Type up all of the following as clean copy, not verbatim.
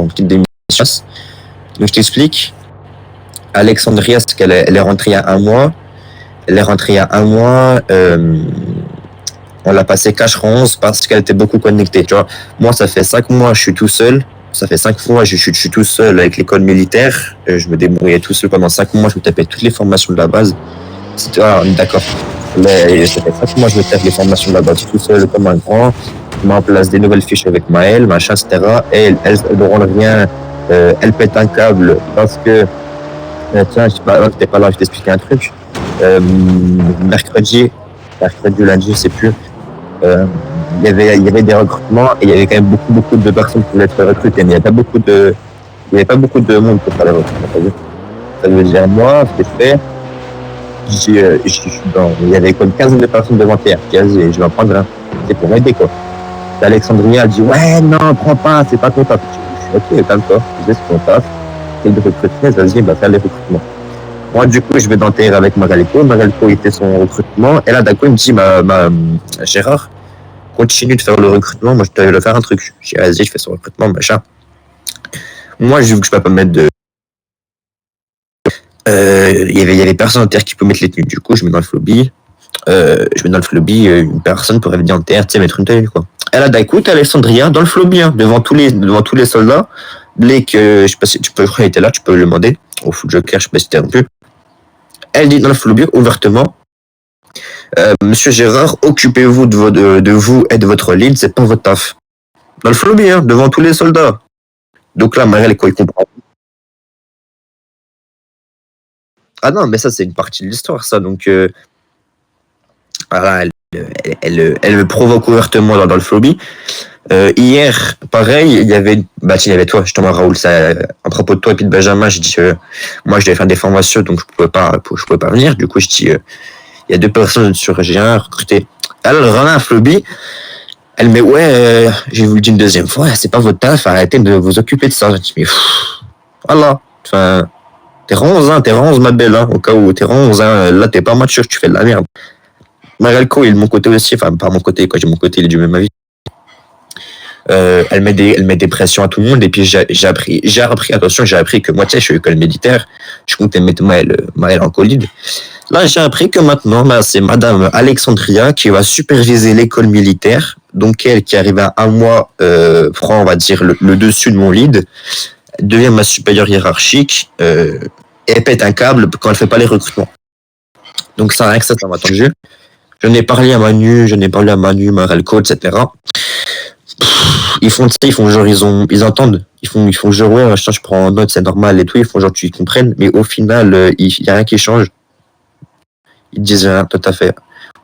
en petite démission. Donc je t'explique. Alexandria, c'est qu'elle elle est rentrée il y a un mois. Elle est rentrée il y a un mois. On l'a passé cash 11 parce qu'elle était beaucoup connectée. Tu vois, moi, ça fait 5 mois, je suis tout seul. Ça fait 5 mois, je suis tout seul avec l'école militaire. Je me débrouillais tout seul pendant 5 mois. Je me tapais toutes les formations de la base. On est d'accord. Mais ça fait 5 mois, je me tape les formations de la base tout seul comme un grand. Je mets en place des nouvelles fiches avec Maël, machin, etc. Et elle ne rend rien. Elle pète un câble parce que. Tiens, t'es pas là, je t'explique un truc. Mercredi ou lundi, je sais plus. Il y avait des recrutements et il y avait quand même beaucoup de personnes qui voulaient être recrutées, mais il n'y avait pas beaucoup de monde pour faire les recrutements. Ça veut dire, moi, ce que je fais, il y avait comme 15 de personnes devant hier, et je vais en prendre un. C'est pour m'aider, quoi. Alexandria a dit, ouais, non, prends pas, c'est pas ton taf. Je suis ok, calme-toi, c'est ton taf. C'est de recrutement, vas-y, va faire les recrutements. Moi, du coup, je vais dans TR avec Marelco. Marelco était son recrutement. Et là, d'un coup, il me dit, Gérard, continue de faire le recrutement. Moi, je dois faire un truc. Je dis, vas-y, je fais son recrutement, machin. Moi, je veux que je peux pas mettre de. Il y avait personne en TR qui peut mettre les tenues. Du coup, je mets dans le lobby. Une personne pourrait venir en TR, tu sais, mettre une tenue, quoi. Et là, d'un coup, t'as Alexandria dans le lobby, hein, devant tous les soldats. Blake, je sais pas si tu peux, je crois qu'il était là, tu peux le demander. Au Foot Joker, je sais pas si t'es un peu. Elle dit dans le lobby, ouvertement, Monsieur Gérard, occupez-vous de vous et de votre lead, c'est pas votre taf. Dans le lobby, hein, devant tous les soldats. Donc là, Marielle, quoi, il comprend. Ah non, mais ça, c'est une partie de l'histoire, ça. Donc, voilà, elle me provoque ouvertement dans le lobby. Hier, pareil, il y avait toi, justement, Raoul, ça, à propos de toi et puis de Benjamin, j'ai dit, moi, je devais faire des formations, donc je pouvais pas venir. Du coup, je dis, il y a 2 personnes sur G1 recrutées. Elle revient à Floby, elle met, ouais, je vous le dis une deuxième fois, c'est pas votre taf, arrêtez de vous occuper de ça. Je dis, mais voilà, enfin, t'es 11, ma belle, hein, au cas où t'es 11, hein, là, t'es pas mature, tu fais de la merde. Marelco, il est de mon côté aussi, enfin, pas mon côté, quoi, j'ai mon côté, il est du même avis. Elle met des pressions à tout le monde et puis j'ai appris que moi, tu sais, je suis école militaire, je comptais mettre Maël en colide. Là, j'ai appris que maintenant, c'est madame Alexandria qui va superviser l'école militaire, donc elle qui arrive à un mois, prend, on va dire, le dessus de mon lead, devient ma supérieure hiérarchique, et elle pète un câble quand elle fait pas les recrutements. Donc ça, rien que ça m'a tendu. Je n'ai parlé à Manu, Marelco, etc. Ils font genre, ils entendent, ils font genre, ouais, je prends en note, c'est normal et tout, ils font genre, tu comprennent, mais au final, il y a rien qui change. Ils disent rien, tout à fait.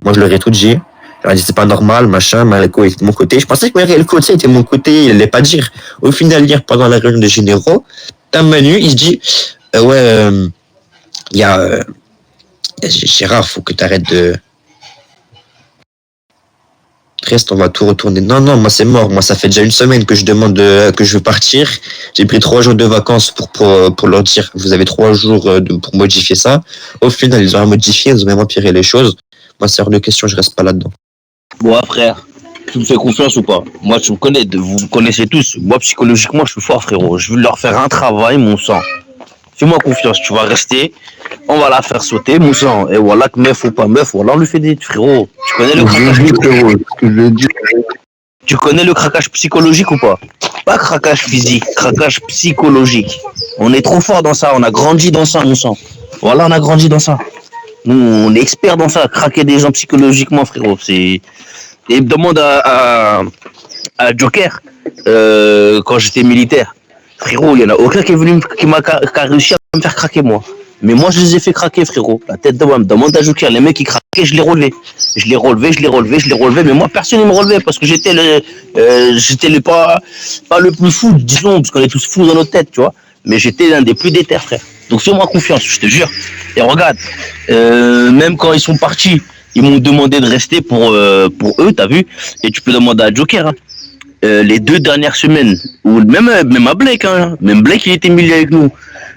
Moi, je leur ai tout dit. Je leur ai dit, c'est pas normal, machin, Marelco était de mon côté. Je pensais que Marelco, tu sais, était de mon côté, il allait pas dire. Au final, hier, pendant la réunion des généraux, t'as Manu, il se dit, ouais, il y a Gérard, faut que t'arrêtes de... Reste, on va tout retourner. Non, moi c'est mort. Moi, ça fait déjà une semaine que je demande que je veux partir. J'ai pris 3 jours de vacances pour leur dire vous avez 3 jours pour modifier ça. Au final, ils ont modifié, ils ont même empiré les choses. Moi, c'est hors de question, je reste pas là-dedans. Bon, frère, tu me fais confiance ou pas? Moi, tu me connais, vous me connaissez tous. Moi, psychologiquement, je suis fort, frérot. Je veux leur faire un travail, mon sang. Fais-moi confiance, tu vas rester. On va la faire sauter, mon sang. Et voilà, que meuf ou pas meuf, voilà, on lui fait des frérot. Tu connais le craquage? Tu connais le craquage psychologique ou pas? Pas craquage physique, craquage psychologique. On est trop fort dans ça, on a grandi dans ça, mon sang. Voilà, on a grandi dans ça. Nous, on est experts dans ça, craquer des gens psychologiquement, frérot. C'est... Et demande à Joker, quand j'étais militaire. Frérot, il y en a aucun qui est venu, qui a réussi à me faire craquer, moi. Mais moi, je les ai fait craquer, frérot. La tête de moi, demande à Joker. Les mecs qui craquaient, je les relevais. Je les relevais. Mais moi, personne ne me relevait parce que j'étais pas le plus fou, disons, parce qu'on est tous fous dans notre tête, tu vois. Mais j'étais l'un des plus déter, frère. Donc, fais-moi confiance, je te jure. Et regarde, même quand ils sont partis, ils m'ont demandé de rester pour eux, t'as vu. Et tu peux demander à Joker, hein. Les 2 dernières semaines, ou même à Blake, hein. Même Blake, il était milieu avec nous.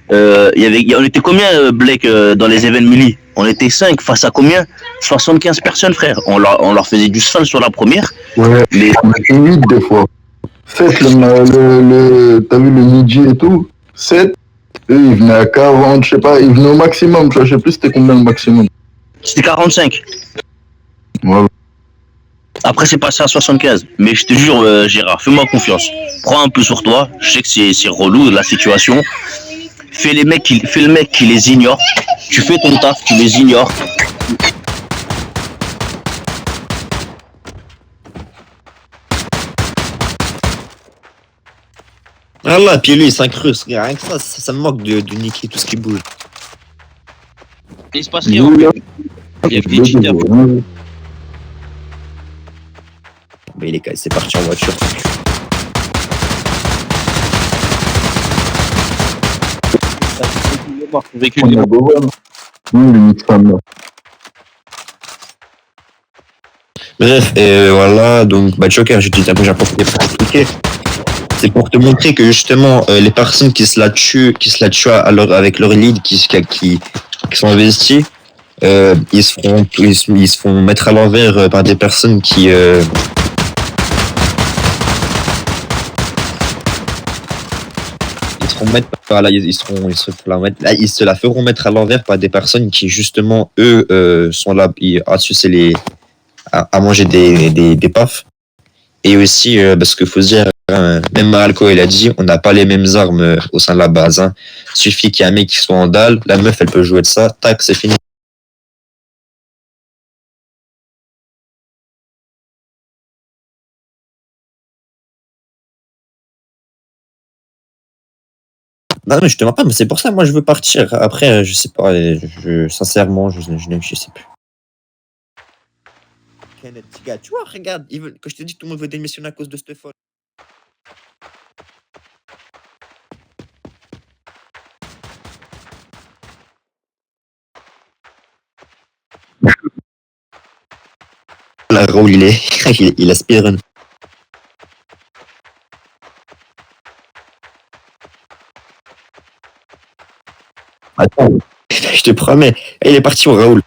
On était combien, Blake, dans les événements Mili? On était 5 face à combien? 75 personnes, frère. On leur faisait du sol sur la première. Ouais, mais on était 8 des fois. 7, t'as vu le midi et tout? 7, eux, ils venaient à 40, je sais pas, ils venaient au maximum, tu vois, je sais plus c'était combien le maximum. C'était 45. Voilà. Après, c'est passé à 75. Mais je te jure, Gérard, fais-moi confiance. Prends un peu sur toi. Je sais que c'est relou la situation. Fais le mec qui les ignore. Tu fais ton taf, tu les ignores. Ah là, puis lui, il s'incruste. Rien que ça me manque de niquer tout ce qui bouge. Il se passe rien. Il y a que des cheaters. Mais c'est parti en voiture. Véhicule On de a beau voir. Le mix fan, là. Bref, et voilà, donc, bah, Joker, j'ai profité pour t'expliquer. C'est pour te montrer que justement, les personnes qui se la tuent avec leur lead, qui sont investis, ils se font mettre à l'envers par des personnes ils se font mettre, voilà, ils se la feront mettre à l'envers par des personnes qui justement, eux, sont là à sucer à manger des pafs. Et aussi, parce qu'il faut se dire, même Marco, il a dit, on n'a pas les mêmes armes au sein de la base. Hein. Suffit qu'il y ait un mec qui soit en dalle, la meuf, elle peut jouer de ça, tac, c'est fini. Non, mais je te mens pas, mais c'est pour ça, moi, je veux partir. Après, je sais pas, sincèrement, je sais plus. Kenneth, gars, tu vois, regarde, quand je te dis que tout le monde veut démissionner à cause de cette folle. Là, Raoul, il aspire. Attends, je te promets, il est parti au Raoul.